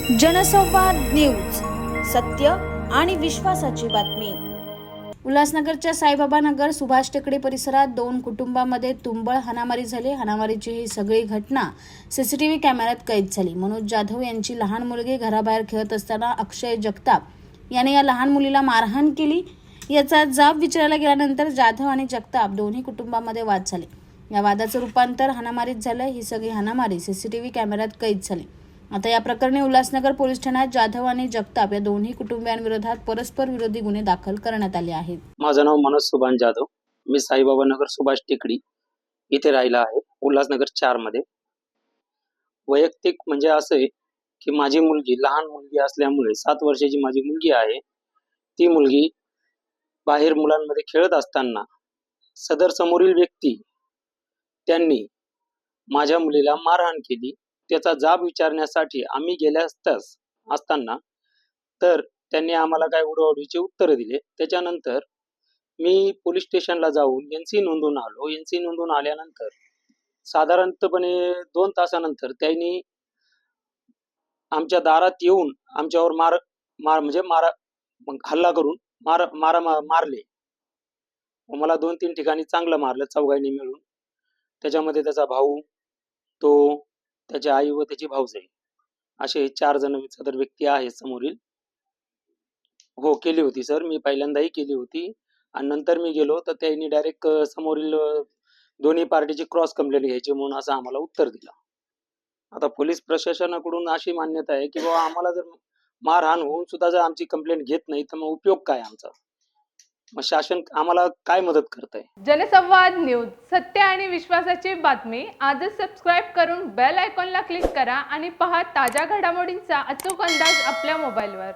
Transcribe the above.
जनसंवाद न्यूज, सत्य आणि विश्वासाची बातमी। उल्हासनगरच्या साईबाबा नगर सुभाष टेकडी परिसरात दोन कुटुंबांमध्ये तुंबळ हाणामारी झाली। हाणामारीची ही सगळी घटना सीसीटीव्ही कॅमेऱ्यात कैद झाली। मनोज जाधव यांची लहान मुलगी घराबाहेर खेळत असताना अक्षय जगताप याने या लहान मुलीला मारहाण केली। याचा जाब विचारायला गेल्यानंतर जाधव आणि जगताप दोन्ही कुटुंबांमध्ये वाद झाले। या वादाचं रूपांतर हाणामारीत झालं। ही सगळी हाणामारी सीसीटीव्ही कॅमेऱ्यात कैद झाली। आता या प्रकरणी उल्हासनगर पोलीस ठाण्यात जाधव आणि जगताप या दोन्ही कुटुंबियांविरोधात परस्पर विरोधी गुन्हे दाखल करण्यात आले आहेत। माझं नाव मनोज सुभाष जाधव, मी साईबाबा नगर सुभाष टेकडी इथे राहिला आहे, उल्हासनगर 4 मध्ये। वैयक्तिक म्हणजे असं आहे की माझी मुलगी लहान मुलगी असल्यामुळे 7 वर्षाची माझी मुलगी आहे, ती मुलगी बाहेर मुलांमध्ये खेळत असताना सदर समोरील व्यक्ती त्यांनी माझ्या मुलीला मारहाण केली। त्याचा जाब विचारण्यासाठी आम्ही गेल्या असताना तर त्यांनी आम्हाला काय उडवाउडवीची उत्तर दिले। त्याच्यानंतर मी पोलीस स्टेशनला जाऊन एनसी नोंदवून आलो। एनसी नोंदवून आल्यानंतर साधारणतपणे 2 तासानंतर त्यांनी आमच्या दारात येऊन आमच्यावर हल्ला करून मारले। मला 2-3 ठिकाणी चांगलं मारलं, चौघांनी मिळून। त्याच्यामध्ये त्याचा भाऊ, तो, त्याची आई व त्याची भाऊजाई असे 4 जण सदर व्यक्ती आहे समोरील। हो, केली होती सर, मी पहिल्यांदाही केली होती आणि नंतर मी गेलो तर त्यांनी डायरेक्ट समोरील दोन्ही पार्टीची क्रॉस कंप्लेंट घ्यायची म्हणून असं आम्हाला उत्तर दिलं। आता पोलीस प्रशासनाकडून अशी मान्यता आहे की बाबा आम्हाला जर मारहाण होऊन सुद्धा जर आमची कंप्लेंट घेत नाही तर मग उपयोग काय आमचा? मग शासन आम्हाला काय मदत करतंय? जनसंवाद न्यूज, सत्य आणि विश्वासाची बातमी। आजच सबस्क्राइब करून बेल आयकॉनला क्लिक करा आणि पहा ताज्या घडामोडींचा अचूक अंदाज आपल्या मोबाईलवर।